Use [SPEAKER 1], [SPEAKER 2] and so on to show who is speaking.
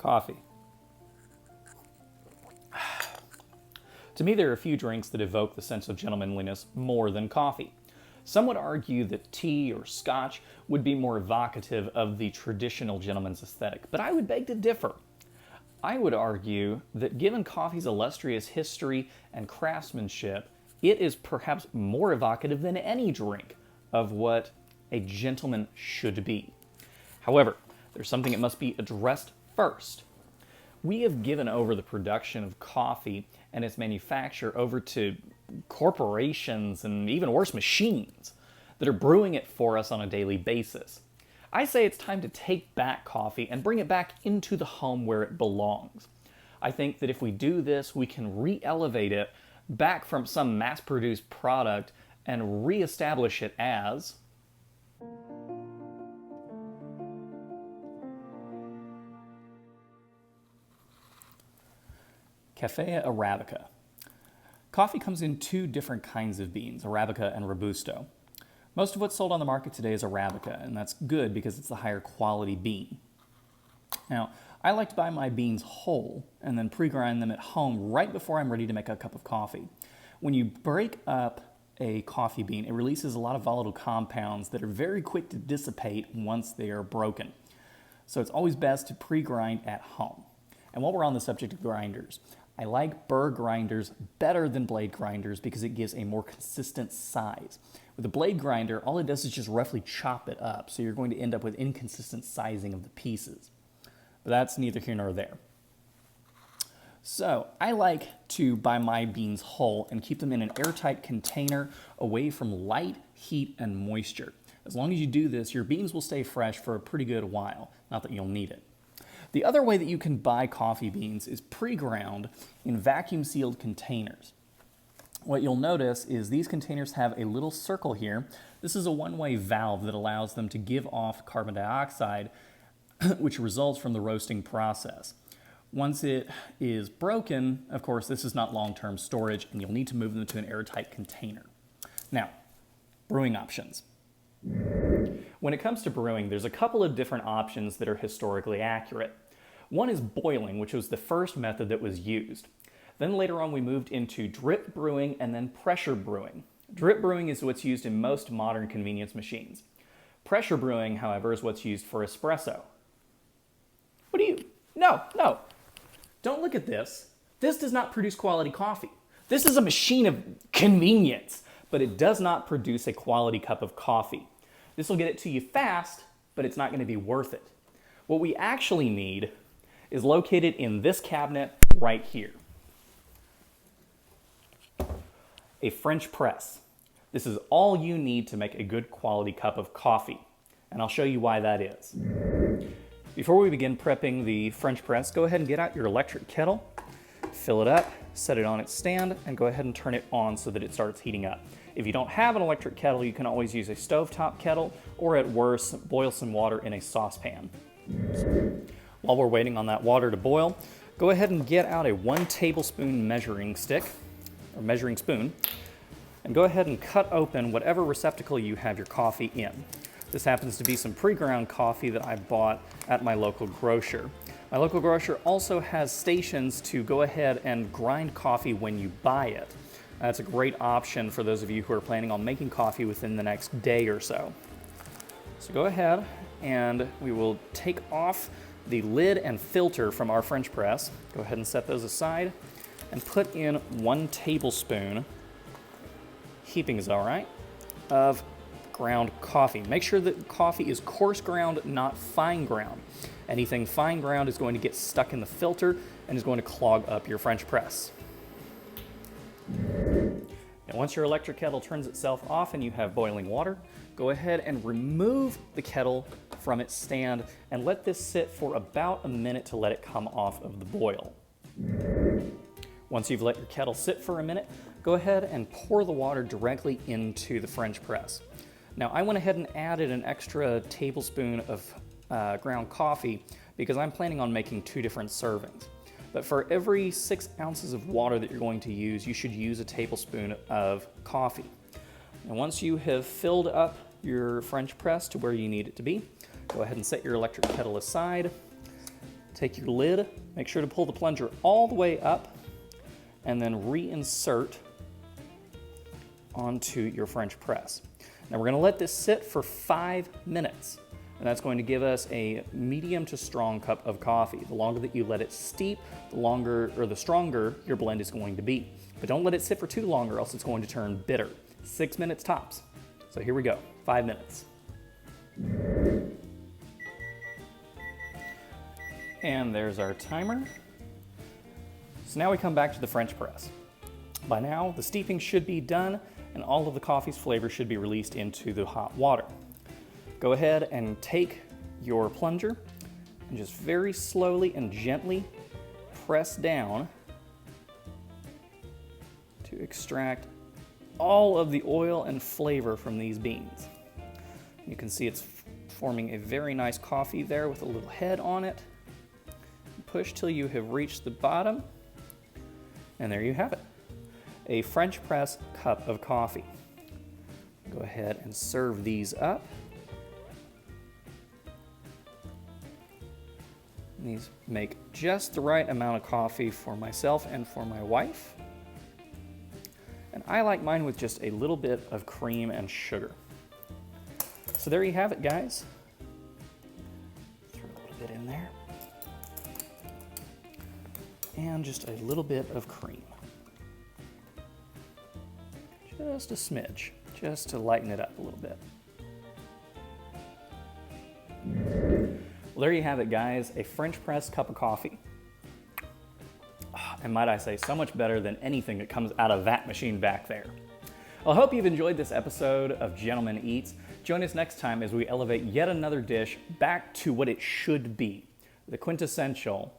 [SPEAKER 1] Coffee. To me, there are a few drinks that evoke the sense of gentlemanliness more than coffee. Some would argue that tea or scotch would be more evocative of the traditional gentleman's aesthetic, but I would beg to differ. I would argue that given coffee's illustrious history and craftsmanship, it is perhaps more evocative than any drink of what a gentleman should be. However, there's something that must be addressed first. We have given over the production of coffee and its manufacture over to corporations and even worse, machines that are brewing it for us on a daily basis. I say it's time to take back coffee and bring it back into the home where it belongs. I think that if we do this, we can re-elevate it back from some mass-produced product and re-establish it as Café Arabica. Coffee comes in two different kinds of beans, Arabica and Robusto. Most of what's sold on the market today is Arabica, and that's good because it's the higher quality bean. Now, I like to buy my beans whole and then pre-grind them at home right before I'm ready to make a cup of coffee. When you break up a coffee bean, it releases a lot of volatile compounds that are very quick to dissipate once they are broken. So it's always best to pre-grind at home. And while we're on the subject of grinders, I like burr grinders better than blade grinders because it gives a more consistent size. With a blade grinder, all it does is just roughly chop it up, so you're going to end up with inconsistent sizing of the pieces. But that's neither here nor there. So I like to buy my beans whole and keep them in an airtight container away from light, heat, and moisture. As long as you do this, your beans will stay fresh for a pretty good while, not that you'll need it. The other way that you can buy coffee beans is pre-ground in vacuum-sealed containers. What you'll notice is these containers have a little circle here. This is a one-way valve that allows them to give off carbon dioxide, which results from the roasting process. Once it is broken, of course, this is not long-term storage, and you'll need to move them to an airtight container. Now, brewing options. When it comes to brewing, there's a couple of different options that are historically accurate. One is boiling, which was the first method that was used. Then later on we moved into drip brewing and then pressure brewing. Drip brewing is what's used in most modern convenience machines. Pressure brewing, however, is what's used for espresso. No. Don't look at this. This does not produce quality coffee. This is a machine of convenience, but it does not produce a quality cup of coffee. This will get it to you fast, but it's not going to be worth it. What we actually need is located in this cabinet right here. A French press. This is all you need to make a good quality cup of coffee, and I'll show you why that is. Before we begin prepping the French press, go ahead and get out your electric kettle, fill it up, set it on its stand, and go ahead and turn it on so that it starts heating up. If you don't have an electric kettle, you can always use a stovetop kettle, or at worst, boil some water in a saucepan. While we're waiting on that water to boil, go ahead and get out a 1 tablespoon measuring stick, or measuring spoon, and go ahead and cut open whatever receptacle you have your coffee in. This happens to be some pre-ground coffee that I bought at my local grocer. My local grocer also has stations to go ahead and grind coffee when you buy it. That's a great option for those of you who are planning on making coffee within the next day or so. So go ahead and we will take off the lid and filter from our French press. Go ahead and set those aside and put in 1 tablespoon, heaping is all right, of ground coffee. Make sure that coffee is coarse ground, not fine ground. Anything fine ground is going to get stuck in the filter and is going to clog up your French press. Now, once your electric kettle turns itself off and you have boiling water, go ahead and remove the kettle from its stand and let this sit for about a minute to let it come off of the boil. Once you've let your kettle sit for a minute, go ahead and pour the water directly into the French press. Now, I went ahead and added an extra tablespoon of ground coffee because I'm planning on making 2 different servings. But for every 6 ounces of water that you're going to use, you should use a tablespoon of coffee. And once you have filled up your French press to where you need it to be, go ahead and set your electric kettle aside. Take your lid, make sure to pull the plunger all the way up, and then reinsert onto your French press. Now we're going to let this sit for 5 minutes, and that's going to give us a medium to strong cup of coffee. The longer that you let it steep, the stronger your blend is going to be. But don't let it sit for too long or else it's going to turn bitter. 6 minutes tops. So here we go, 5 minutes. And there's our timer. So now we come back to the French press. By now, the steeping should be done and all of the coffee's flavor should be released into the hot water. Go ahead and take your plunger and just very slowly and gently press down to extract all of the oil and flavor from these beans. You can see it's forming a very nice coffee there with a little head on it. Push till you have reached the bottom, and there you have it. A French press cup of coffee. Go ahead and serve these up. These make just the right amount of coffee for myself and for my wife. And I like mine with just a little bit of cream and sugar. So there you have it, guys. Throw a little bit in there. And just a little bit of cream. Just a smidge, just to lighten it up a little bit. Well, there you have it, guys, a French press cup of coffee. And might I say, so much better than anything that comes out of that machine back there. Well, I hope you've enjoyed this episode of Gentleman Eats. Join us next time as we elevate yet another dish back to what it should be, the quintessential